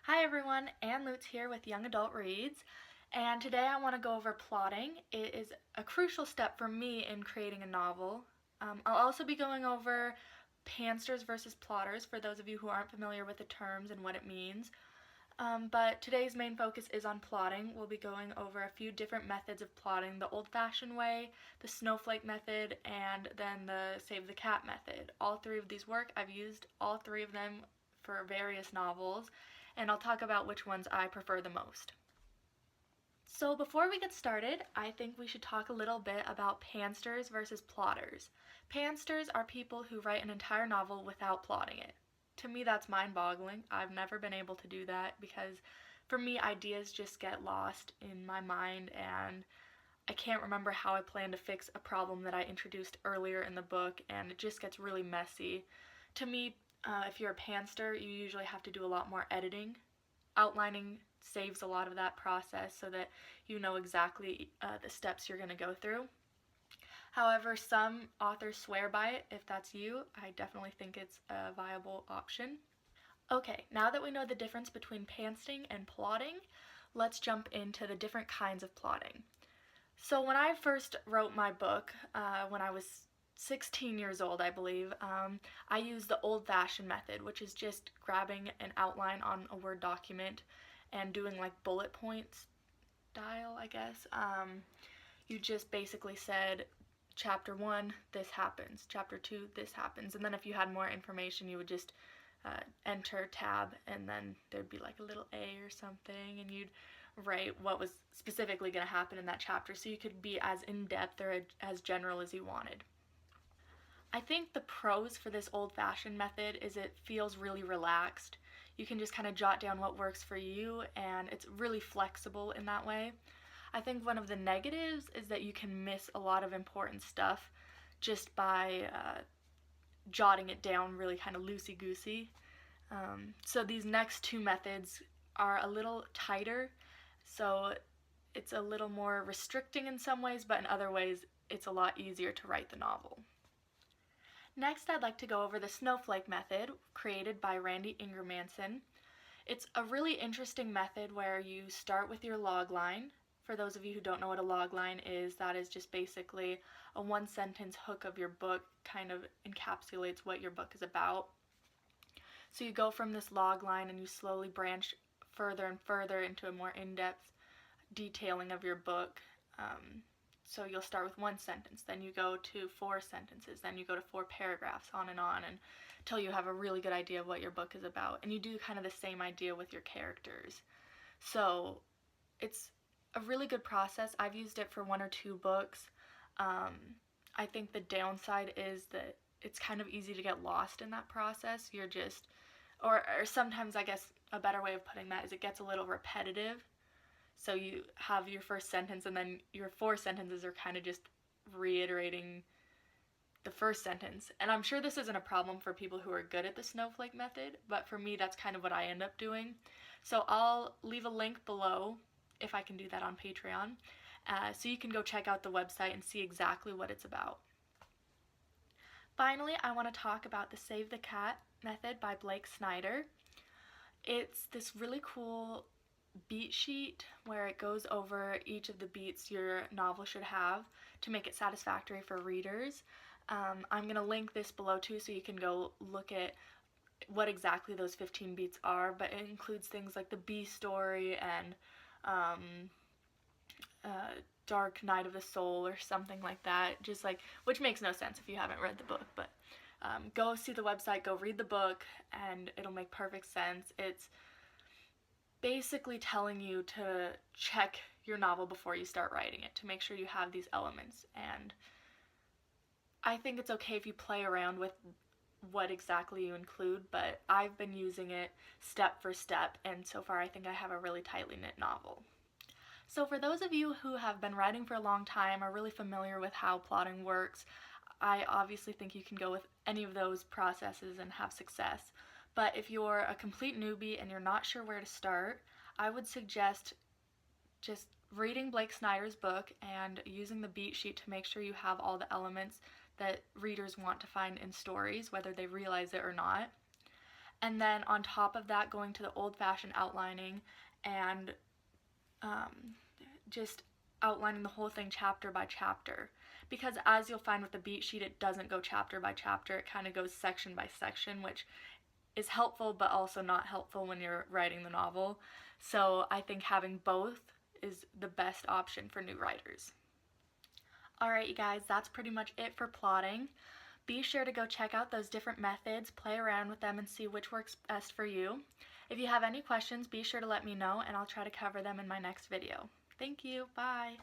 Hi everyone, Ann Lutz here with Young Adult Reads, and today I want to go over plotting. It is a crucial step for me in creating a novel. I'll also be going over pansters versus plotters for those of you who aren't familiar with the terms and what it means. But today's main focus is on plotting. We'll be going over a few different methods of plotting: the old-fashioned way, the Snowflake Method, and then the Save the Cat method. All three of these work. I've used all three of them for various novels, and I'll talk about which ones I prefer the most. So before we get started, I think we should talk a little bit about pansters versus plotters. Pansters are people who write an entire novel without plotting it. To me, that's mind-boggling. I've never been able to do that because for me, ideas just get lost in my mind and I can't remember how I plan to fix a problem that I introduced earlier in the book, and it just gets really messy. To me, if you're a panster, you usually have to do a lot more editing. Outlining saves a lot of that process so that you know exactly the steps you're going to go through. However, some authors swear by it. If that's you, I definitely think it's a viable option. Okay, now that we know the difference between pantsing and plotting, let's jump into the different kinds of plotting. So when I first wrote my book, when I was 16 years old, I believe, I used the old-fashioned method, which is just grabbing an outline on a Word document and doing like bullet points style, I guess. You just basically said, chapter 1, this happens, chapter 2, this happens, and then if you had more information, you would just enter tab, and then there'd be like a little A or something, and you'd write what was specifically going to happen in that chapter, so you could be as in-depth or as general as you wanted. I think the pros for this old-fashioned method is it feels really relaxed. You can just kind of jot down what works for you, and it's really flexible in that way. I think one of the negatives is that you can miss a lot of important stuff just by jotting it down really kind of loosey-goosey. So these next two methods are a little tighter, so it's a little more restricting in some ways, but in other ways it's a lot easier to write the novel. Next, I'd like to go over the Snowflake Method, created by Randy Ingermanson. It's a really interesting method where you start with your logline. For those of you who don't know what a logline is, that is just basically a one-sentence hook of your book, kind of encapsulates what your book is about. So you go from this logline and you slowly branch further and further into a more in-depth detailing of your book. So you'll start with one sentence, then you go to 4 sentences, then you go to 4 paragraphs, on and until you have a really good idea of what your book is about. And you do kind of the same idea with your characters. So it's a really good process. I've used it for 1 or 2 books. I think the downside is that it's kind of easy to get lost in that process. You're just, or sometimes I guess a better way of putting that is it gets a little repetitive. So you have your first sentence and then your 4 sentences are kind of just reiterating the first sentence. And I'm sure this isn't a problem for people who are good at the Snowflake method, but for me that's kind of what I end up doing. So I'll leave a link below if I can do that on Patreon, so you can go check out the website and see exactly what it's about. Finally, I want to talk about the Save the Cat method by Blake Snyder. It's this really cool beat sheet where it goes over each of the beats your novel should have to make it satisfactory for readers. I'm going to link this below too, so you can go look at what exactly those 15 beats are, but it includes things like the B story and Dark Night of the Soul or something like that, just like, which makes no sense if you haven't read the book, but go see the website, go read the book, and it'll make perfect sense. It's basically telling you to check your novel before you start writing it to make sure you have these elements, and I think it's okay if you play around with what exactly you include, but I've been using it step for step, and so far I think I have a really tightly knit novel. So for those of you who have been writing for a long time, are really familiar with how plotting works, I obviously think you can go with any of those processes and have success. But if you're a complete newbie and you're not sure where to start, I would suggest just reading Blake Snyder's book and using the beat sheet to make sure you have all the elements that readers want to find in stories, whether they realize it or not. and then on top of that going to the old-fashioned outlining and just outlining the whole thing chapter by chapter, because as you'll find with the beat sheet, it doesn't go chapter by chapter, it kind of goes section by section, which is helpful but also not helpful when you're writing the novel. So I think having both is the best option for new writers. Alright you guys, that's pretty much it for plotting. Be sure to go check out those different methods, play around with them, and see which works best for you. If you have any questions, be sure to let me know, and I'll try to cover them in my next video. Thank you. Bye.